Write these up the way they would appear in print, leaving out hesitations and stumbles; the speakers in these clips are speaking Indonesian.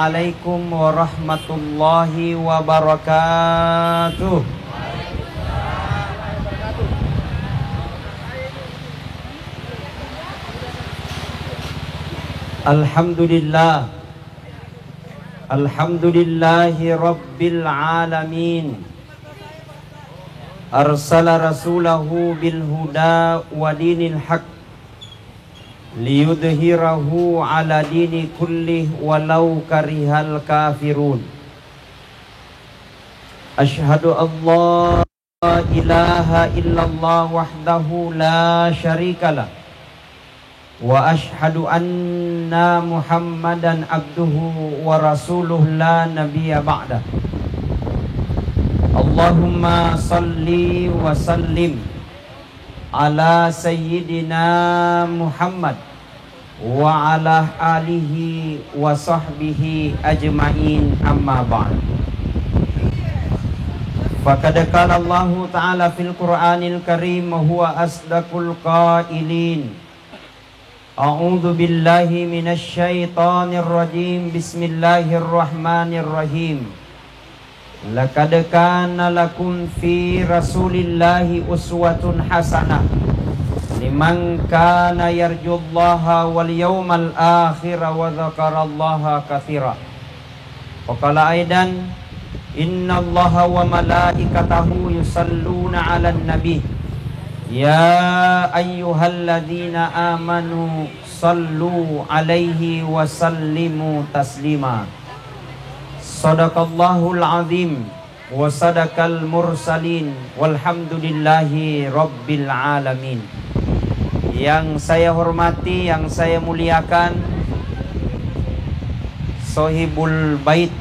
Assalamualaikum warahmatullahi wabarakatuh. Alhamdulillah, alhamdulillahi rabbil alamin. Arsala rasulahu bil huda wa dinil haq liyudhhirahu ala dini kullih walau karihal kafirun. Ashhadu an la ilaha illallah wahdahu la syarikalah wa ashhadu anna Muhammadan abduhu wa rasuluh la nabiyya ba'dah. Allahumma salli wa sallim ala sayyidina Muhammad wa ala alihi wa sahbihi ajma'in, amma ba'd. Faqad qala Allah ta'ala fil Qur'anil Karim wa huwa asdaqul qailin. A'udzu billahi minasy syaithanir rajim. Bismillahirrahmanirrahim. Laqad kana lakum fi rasulillahi uswatun hasanah liman kana yarjullaha wal yawmal akhir wa dzakarallaha katsira. Wa qala aidan innallaha wa malaikatahu yusalluna 'alan nabi. Ya ayyuhalladzina amanu sallu alaihi wa sallimu taslima. Sadaqallahul azim wa sadaqal mursalin walhamdulillahi rabbil alamin. Yang saya hormati, yang saya muliakan, Sohibul Bait,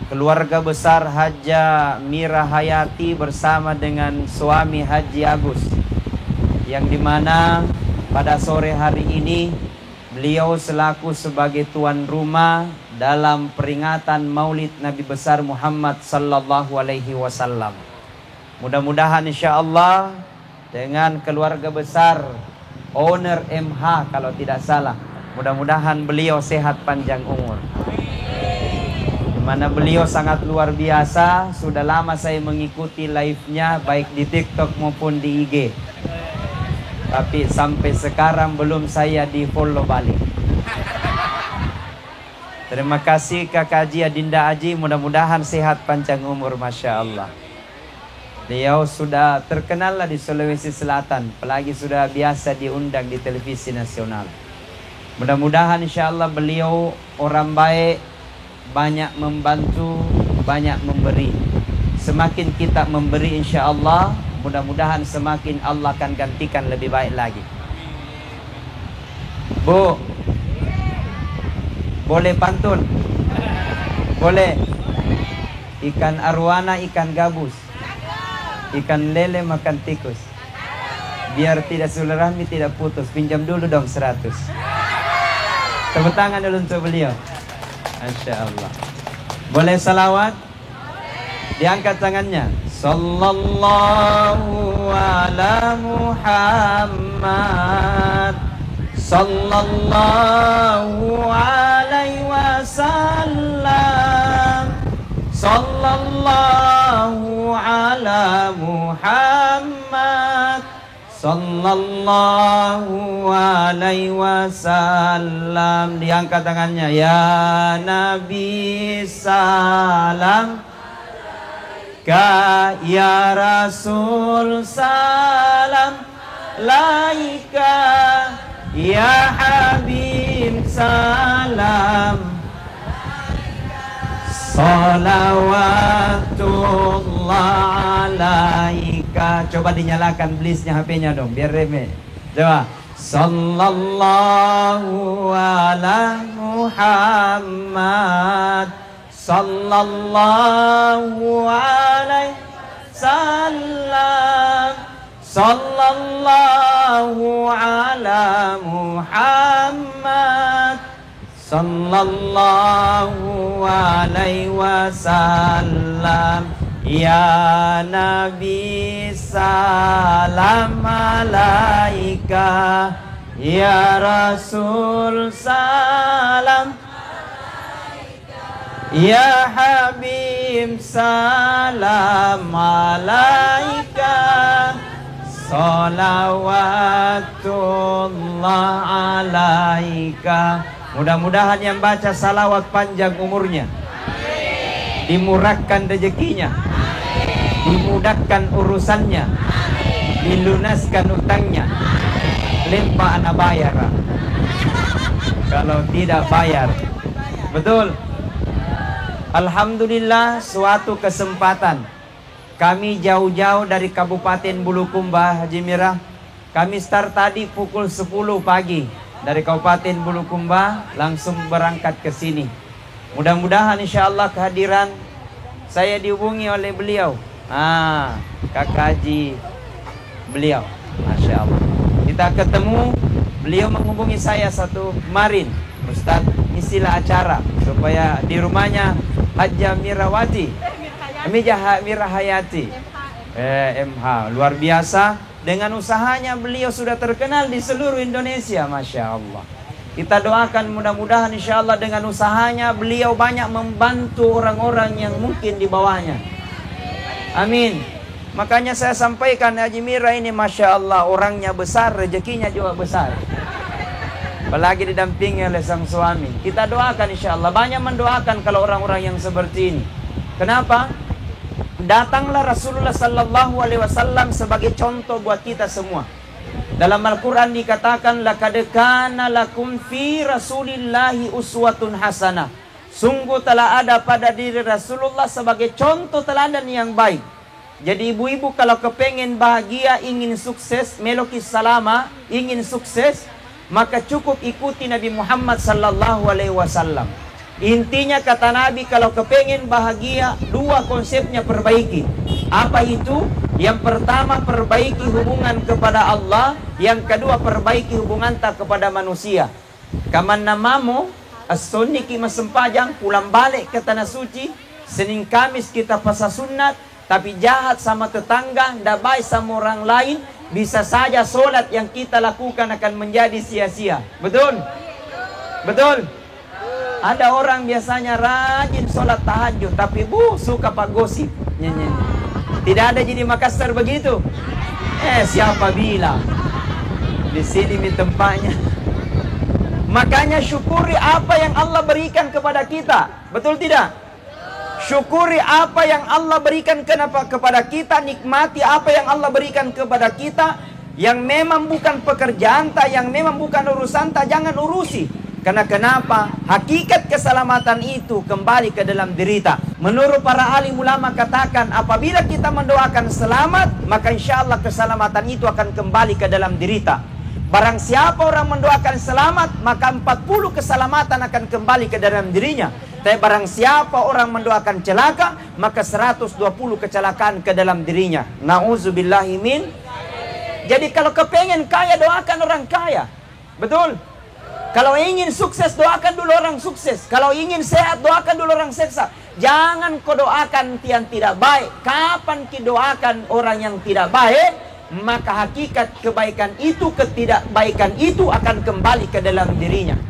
keluarga besar Haja Mira Hayati bersama dengan suami Haji Agus, yang dimana pada sore hari ini beliau selaku sebagai tuan rumah dalam peringatan Maulid Nabi besar Muhammad sallallahu alaihi wasallam. Mudah-mudahan insyaallah dengan keluarga besar owner MH kalau tidak salah, mudah-mudahan beliau sehat panjang umur. Dimana beliau sangat luar biasa. Sudah lama saya mengikuti live-nya baik di TikTok maupun di IG, tapi sampai sekarang belum saya di follow balik. Terima kasih Kakak Haji Adinda Haji, mudah-mudahan sehat panjang umur, Masya Allah. Beliau sudah terkenal lah di Sulawesi Selatan, apalagi sudah biasa diundang di televisi nasional. Mudah-mudahan insya Allah beliau orang baik, banyak membantu, banyak memberi. Semakin kita memberi insya Allah, mudah-mudahan semakin Allah akan gantikan lebih baik lagi. Bu, boleh pantun? Boleh. Ikan arwana, ikan gabus, ikan lele makan tikus. Biar tidak silaturahmi tidak putus, pinjam dulu dong 100. Tepuk tangan dulu untuk beliau. Masya Allah. Boleh salawat? Diangkat tangannya. Sallallahu ala Muhammad, sallallahu alaihi wasallam, sallallahu ala Muhammad, sallallahu alaihi wasallam. Diangkat tangannya. Ya Nabi salam, ka ya Rasul salam, laika ya Habib salam, salawatullah alaika. Coba dinyalakan blisnya HP-nya dong, biar reme. Coba. Sallallahu ala Muhammad, sallallahu alaihi wasallam, sallallahu ala Muhammad, sallallahu alaihi wasallam. Ya Nabi salam alaika, ya Rasul salam, Ya Habib salam alaika, salawatullah alaika. Mudah-mudahan yang baca salawat panjang umurnya, dimurahkan rezekinya, dimudahkan urusannya, dilunaskan utangnya. Lempa anak bayar. Kalau tidak bayar. Betul. Alhamdulillah, suatu kesempatan kami jauh-jauh dari Kabupaten Bulukumba, Haji Mirah. Kami start tadi pukul 10 pagi dari Kabupaten Bulukumba, langsung berangkat ke sini. Mudah-mudahan insya Allah kehadiran saya dihubungi oleh beliau. Kakak Haji beliau, Masya Allah. Kita ketemu, beliau menghubungi saya satu kemarin, Ustaz, isilah acara supaya di rumahnya Hajjah Mirawati, Mirahayati, MH, luar biasa. Dengan usahanya beliau sudah terkenal di seluruh Indonesia, Masya Allah. Kita doakan mudah-mudahan insya Allah dengan usahanya beliau banyak membantu orang-orang yang mungkin di bawahnya. Amin. Makanya saya sampaikan Haji Mira ini Masya Allah, orangnya besar, rezekinya juga besar. Apalagi didampingi oleh sang suami. Kita doakan insya Allah. Banyak mendoakan kalau orang-orang yang seperti ini. Kenapa? Datanglah Rasulullah Sallallahu Alaihi Wasallam sebagai contoh buat kita semua. Dalam Al-Quran dikatakan, laqad kana lakum fi Rasulillahi uswatun hasanah. Sungguh telah ada pada diri Rasulullah sebagai contoh teladan yang baik. Jadi ibu-ibu kalau kepengen bahagia, ingin sukses, meloki salama, ingin sukses, maka cukup ikuti Nabi Muhammad Sallallahu Alaihi Wasallam. Intinya kata Nabi, kalau kepengen bahagia, dua konsepnya perbaiki. Apa itu? Yang pertama, perbaiki hubungan kepada Allah. Yang kedua, perbaiki hubungan tak kepada manusia. Kaman namamu as-sunniki masempajang, pulang balik ke tanah suci, Senin Kamis kita puasa sunat, tapi jahat sama tetangga, ndak baik sama orang lain, bisa saja solat yang kita lakukan akan menjadi sia-sia. Betul? Betul? Ada orang biasanya rajin solat tahajud, tapi suka pak gosip. Tidak ada jadi Makassar begitu. Siapa bilang? Di sini di tempatnya. Makanya syukuri apa yang Allah berikan kepada kita. Betul tidak? Syukuri apa yang Allah berikan kepada kita. Nikmati apa yang Allah berikan kepada kita. Yang memang bukan pekerjaan tak, yang memang bukan urusan tak, jangan urusi. Karena kenapa? Hakikat keselamatan itu kembali ke dalam diri kita. Menurut para alim ulama katakan, apabila kita mendoakan selamat, maka insya Allah keselamatan itu akan kembali ke dalam diri kita. Barang siapa orang mendoakan selamat, maka 40 keselamatan akan kembali ke dalam dirinya. Tapi barang siapa orang mendoakan celaka, maka 120 kecelakaan ke dalam dirinya. Na'udzubillahi min. Jadi kalau kepengen kaya, doakan orang kaya. Betul? Kalau ingin sukses, doakan dulu orang sukses. Kalau ingin sehat, doakan dulu orang sehat. Jangan kau doakan yang tidak baik. Kapan kau doakan orang yang tidak baik, maka hakikat kebaikan itu, ketidakbaikan itu akan kembali ke dalam dirinya.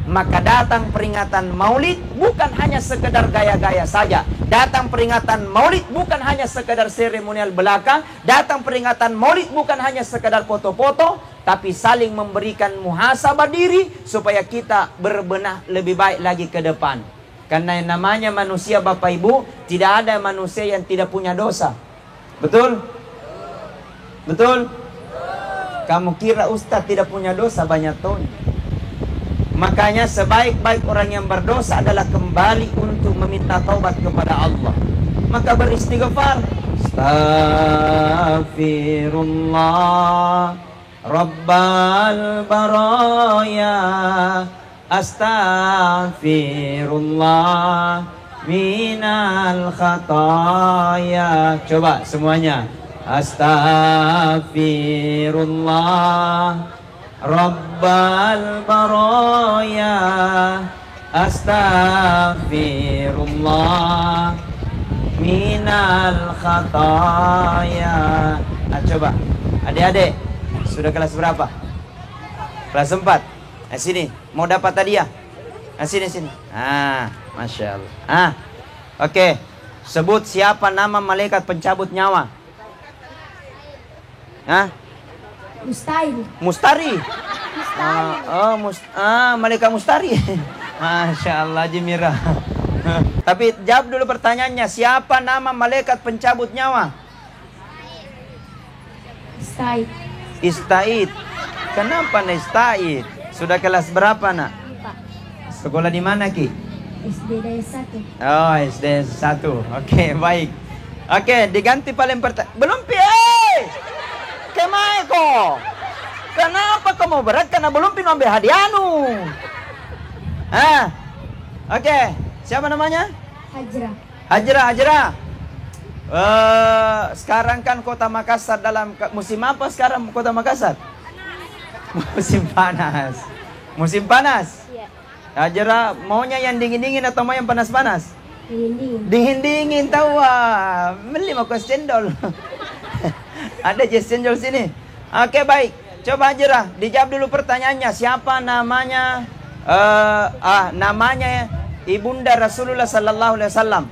Maka datang peringatan maulid bukan hanya sekedar gaya-gaya saja. Datang peringatan maulid bukan hanya sekedar seremonial belaka. Datang peringatan maulid bukan hanya sekedar foto-foto, tapi saling memberikan muhasabah diri supaya kita berbenah lebih baik lagi ke depan. Karena yang namanya manusia Bapak Ibu, tidak ada manusia yang tidak punya dosa. Betul? Betul? Kamu kira Ustaz tidak punya dosa? Banyak tahun. Makanya sebaik-baik orang yang berdosa adalah kembali untuk meminta taubat kepada Allah. Maka beristighfar. Astaghfirullah Rabbal baraya, astaghfirullah minal khataya. Coba semuanya. Astaghfirullah Rabbal baraya, astaghfirullah minal khataya. Coba adik-adik, sudah kelas berapa? Kelas 4. Sini, mau dapat hadiah? Sini. Masya Allah. Oke. Sebut siapa nama malaikat pencabut nyawa. Mustari. Malaikat Mustari. Masya Allah, Jimira. Tapi jawab dulu pertanyaannya. Siapa nama malaikat pencabut nyawa? Istaid. Kenapa Istaid? Sudah kelas berapa nak? Sekolah di mana Ki? SD Daya 1. Oh, SD 1. Oke, baik. Oke, diganti paling pertama. Belum Kemai ko. Kenapa kamu berat? Karena belum ambil hadiahmu. Oke. Siapa namanya? Hajra. Sekarang kan Kota Makassar dalam musim apa sekarang Kota Makassar? Musim panas. Iya. Hajra maunya yang dingin-dingin atau mau yang panas-panas? Dingin. Tahu beli mau kos cendol. Ada jas cendol sini. Oke, baik. Coba Hajra dijawab dulu pertanyaannya. Siapa namanya? Namanya Ibunda Rasulullah sallallahu alaihi wasallam.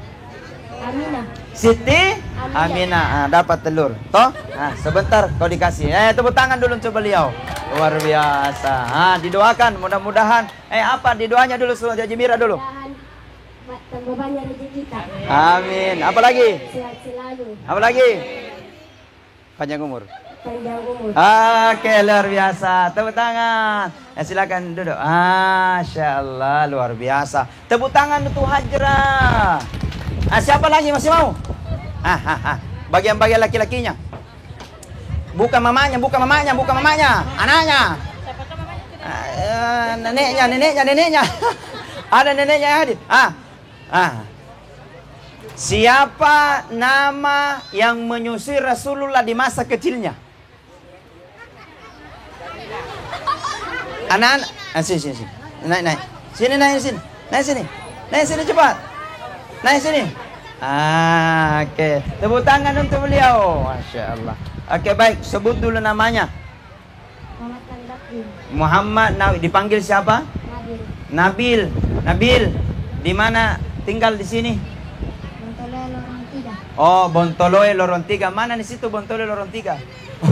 Aminah. Siti Aminah. Dapat telur. Toh? Sebentar kau dikasih. Tepuk tangan dulu untuk beliau. Luar biasa. Didoakan mudah-mudahan. Apa didoanya dulu Haji Mira dulu. Tambah banyak rezeki kita. Amin. Apa lagi? Sehat selalu. Apa lagi? Panjang umur. Oke, luar biasa. Tepuk tangan. Silakan duduk. Masya Allah, luar biasa. Tepuk tangan untuk Hajra. Siapa lagi masih mau? Bagian-bagian laki-lakinya. Bukan mamanya. Anaknya. Neneknya. Ada neneknya yang hadir. Siapa nama yang menyusui Rasulullah di masa kecilnya? Anak-anak. Sini. Naik. Naik sini cepat. Naik sini. Oke. Tepuk tangan untuk beliau. Masya Allah. Oke, baik. Sebut dulu namanya. Muhammad Nabil. Dipanggil siapa? Nabil. Di mana tinggal di sini? Bontoloe Lorong 3. Mana di situ Bontoloe Lorong 3?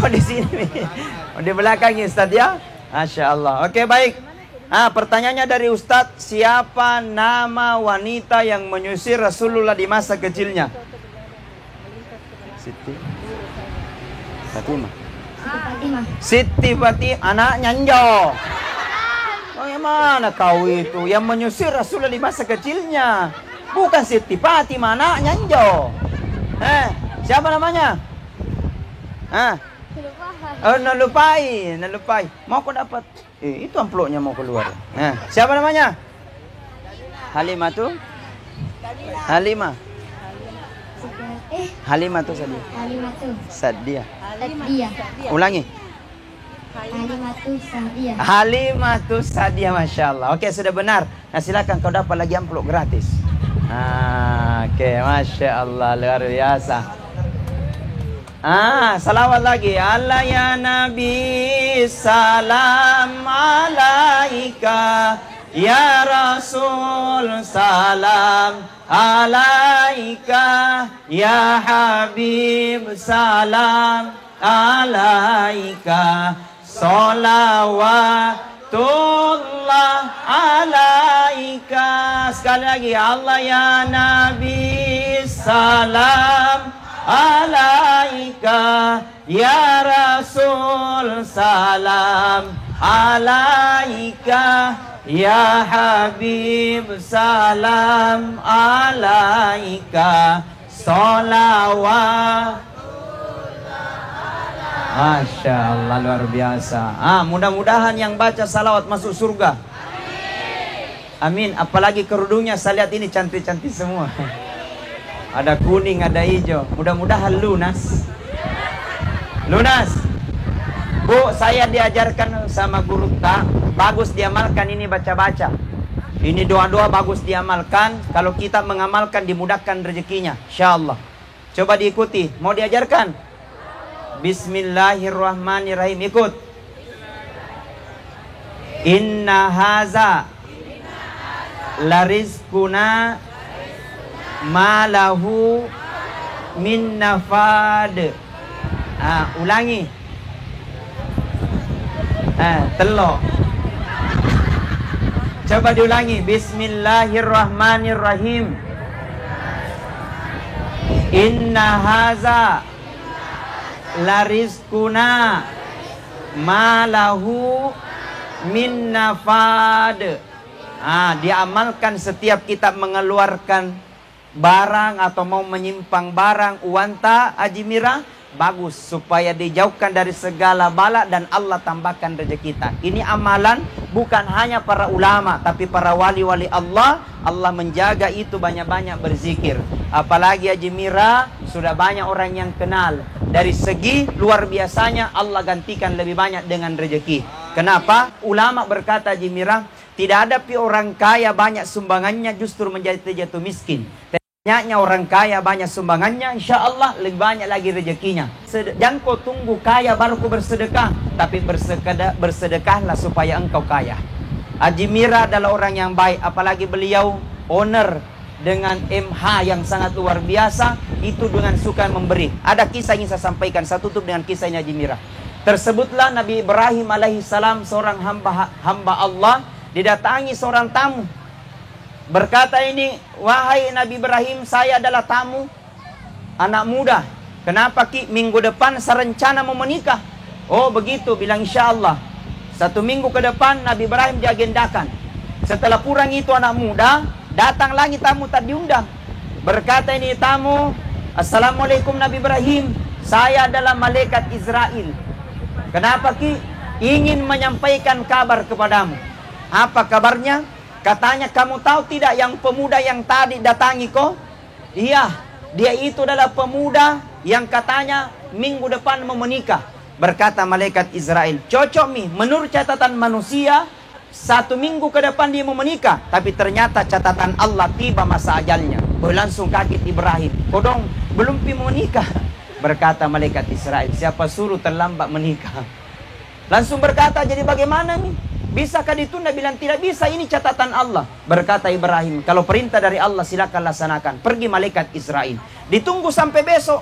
Di sini. Di belakangnya Ustaz ya. Masya Allah. Oke, baik. Pertanyaannya dari Ustadz. Siapa nama wanita yang menyusui Rasulullah di masa kecilnya? Siti Fatimah. Anaknya Njo. Yang mana kau itu? Yang menyusui Rasulullah di masa kecilnya. Bukan Siti Fatimah, anaknya Njo. Siapa namanya? Nalupai. Mau kau dapat? Itu amplopnya mau keluar. Siapa namanya? Halimah tuh? Halimah tuh Sadia. Ulangi. Halimah tuh Sadia. Masya Allah. Oke, sudah benar. Silakan kau dapat lagi amplop gratis. Oke, Masya Allah, luar biasa. Salawat lagi. Allah ya Nabi, salam alaika. Ya Rasul, salam alaika. Ya Habib, salam alaika. Salawatullah alaika. Sekali lagi. Allah ya Nabi, salam alaika. Ya Rasul, salam alaika. Ya Habib, salam alaika. Salawat. Masya Allah, luar biasa. Mudah-mudahan yang baca salawat masuk surga. Amin. Apalagi kerudungnya saya lihat ini cantik-cantik semua. Ada kuning, ada hijau. Mudah-mudahan lunas. Bu, saya diajarkan sama guru bagus diamalkan ini baca-baca. Ini doa-doa bagus diamalkan. Kalau kita mengamalkan dimudahkan rezekinya, insyaallah. Coba diikuti. Mau diajarkan? Bismillahirrahmanirrahim. Ikut. Inna haza La rizquna ma lahu min nafad. Ulangi. Telok. Coba diulangi. Bismillahirrahmanirrahim. Inna haza la rizquna ma lahu min nafad. Diamalkan setiap kita mengeluarkan barang atau mau menyimpang barang uanta Ajimira, bagus supaya dijauhkan dari segala bala dan Allah tambahkan rezeki kita. Ini amalan bukan hanya para ulama tapi para wali-wali Allah. Allah menjaga itu, banyak-banyak berzikir. Apalagi Ajimira sudah banyak orang yang kenal. Dari segi luar biasanya Allah gantikan lebih banyak dengan rezeki. Kenapa? Ulama berkata Ajimira, tidak ada orang kaya banyak sumbangannya justru menjadi terjatuh miskin. Banyaknya orang kaya banyak sumbangannya, insya Allah lebih banyak lagi rezekinya. Jangan kau tunggu kaya baru kau bersedekah, tapi bersedekahlah supaya engkau kaya. Ajimira adalah orang yang baik, apalagi beliau owner dengan MH yang sangat luar biasa, itu dengan suka memberi. Ada kisah yang saya sampaikan, saya tutup dengan kisahnya Ajimira. Tersebutlah Nabi Ibrahim alaihissalam, seorang hamba Allah, didatangi seorang tamu. Berkata ini, wahai Nabi Ibrahim, saya adalah tamu, anak muda. Kenapa Ki? Minggu depan saya rencana mau menikah. Oh begitu, bilang insya Allah. 1 minggu ke depan Nabi Ibrahim diagendakan. Setelah pulang itu anak muda, datang lagi tamu tak diundang. Berkata ini tamu, Assalamualaikum Nabi Ibrahim, saya adalah malaikat Israel. Kenapa Ki? Ingin menyampaikan kabar kepadamu. Apa kabarnya? Katanya, kamu tahu tidak yang pemuda yang tadi datangi kau? Iya, dia itu adalah pemuda yang katanya minggu depan mau menikah. Berkata malaikat Israel, cocok Mi, menurut catatan manusia 1 minggu ke depan dia mau menikah. Tapi ternyata catatan Allah tiba masa ajalnya. Langsung kaget Ibrahim, kodong belum pi mau menikah. Berkata malaikat Israel, siapa suruh terlambat menikah? Langsung berkata, jadi bagaimana nih? Bisakah ditunda? Bilang tidak bisa, ini catatan Allah. Berkata Ibrahim, kalau perintah dari Allah silakan laksanakan. Pergi malaikat Israel. Ditunggu sampai besok,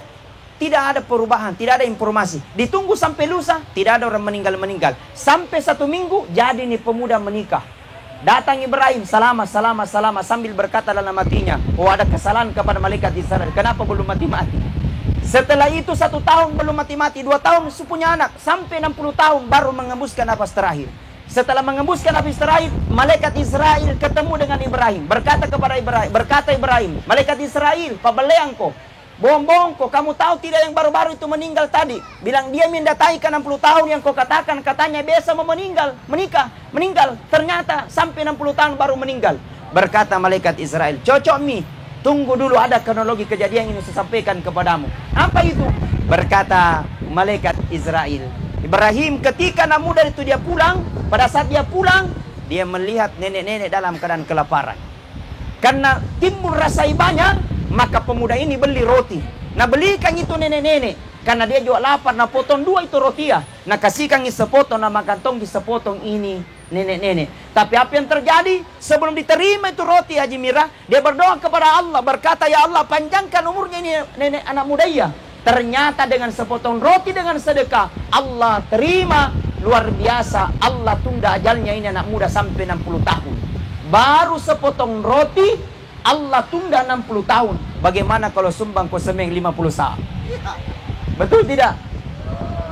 tidak ada perubahan, tidak ada informasi. Ditunggu sampai lusa, tidak ada orang meninggal. Sampai 1 minggu, jadi nih pemuda menikah. Datang Ibrahim, salama sambil berkata dalam hatinya, oh ada kesalahan kepada malaikat Israel. Kenapa belum mati-mati? Setelah itu 1 tahun belum mati-mati, 2 tahun punya anak, sampai 60 tahun baru mengembuskan nafas terakhir. Setelah mengembuskan nafas terakhir, malaikat Israel ketemu dengan Ibrahim. Berkata kepada Ibrahim, malaikat Israel, pabaleangko, bohong-bohongko, kamu tahu tidak yang baru-baru itu meninggal tadi? Bilang dia mendatangi ke 60 tahun yang kau katakan, katanya biasa mau meninggal. Ternyata sampai 60 tahun baru meninggal. Berkata malaikat Israel, cocok Mi, tunggu dulu ada kronologi kejadian ini saya sampaikan kepadamu. Apa itu? Berkata malaikat Israel, Ibrahim ketika anak muda itu dia pulang, pada saat dia pulang, dia melihat nenek-nenek dalam keadaan kelaparan. Karena timbul rasa banyak, maka pemuda ini beli roti. Nah belikan itu nenek-nenek, karena dia juga lapar, nah potong 2 itu roti ya. Nah kasihkan sepotong, nah makan tong sepotong ini nenek-nenek. Tapi apa yang terjadi? Sebelum diterima itu roti Ajimira, dia berdoa kepada Allah, berkata, ya Allah panjangkan umurnya ini nenek anak muda ya. Ternyata dengan sepotong roti dengan sedekah, Allah terima. Luar biasa, Allah tunda ajalnya ini anak muda sampai 60 tahun. Baru sepotong roti, Allah tunda 60 tahun. Bagaimana kalau sumbang kau semeng 50 saat? Betul tidak?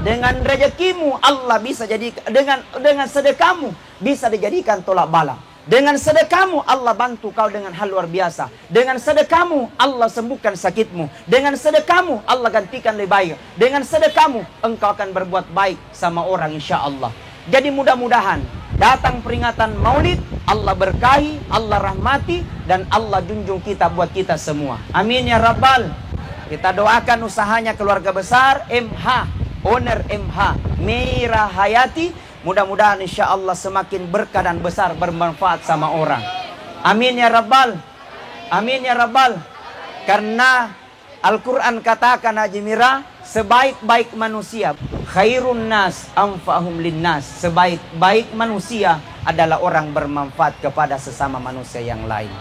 Dengan rezekimu Allah bisa jadi, dengan sedekahmu bisa dijadikan tolak bala. Dengan sedekahmu Allah bantu kau dengan hal luar biasa. Dengan sedekahmu Allah sembuhkan sakitmu. Dengan sedekahmu Allah gantikan lebih baik. Dengan sedekahmu engkau akan berbuat baik sama orang insya Allah. Jadi mudah-mudahan datang peringatan Maulid, Allah berkahi, Allah rahmati, dan Allah junjung kita buat kita semua. Amin ya Rabbal. Kita doakan usahanya keluarga besar MH, owner MH Mira Hayati. Mudah-mudahan insya Allah semakin berkah dan besar, bermanfaat sama orang. Amin ya Rabbal. Amin ya Rabbal. Karena Al-Quran katakan Ajimira, sebaik-baik manusia, khairun nas anfa'hum linnas, sebaik-baik manusia adalah orang bermanfaat kepada sesama manusia yang lain.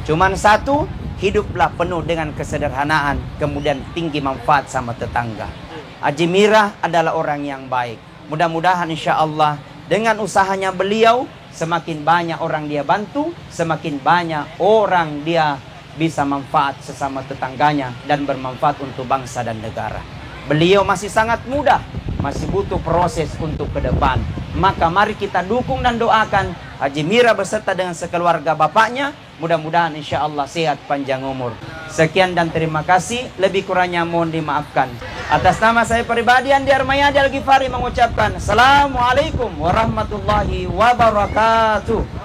Cuman satu, hiduplah penuh dengan kesederhanaan, kemudian tinggi manfaat sama tetangga. Haji Mira adalah orang yang baik. Mudah-mudahan insya Allah dengan usahanya beliau, semakin banyak orang dia bantu, semakin banyak orang dia bisa manfaat sesama tetangganya dan bermanfaat untuk bangsa dan negara. Beliau masih sangat muda, masih butuh proses untuk ke depan. Maka mari kita dukung dan doakan Haji Mira beserta dengan sekeluarga bapaknya. Mudah-mudahan insya Allah sehat panjang umur. Sekian dan terima kasih. Lebih kurangnya mohon dimaafkan. Atas nama saya pribadi Andi Armayadi Al-Ghifari mengucapkan Assalamualaikum warahmatullahi wabarakatuh.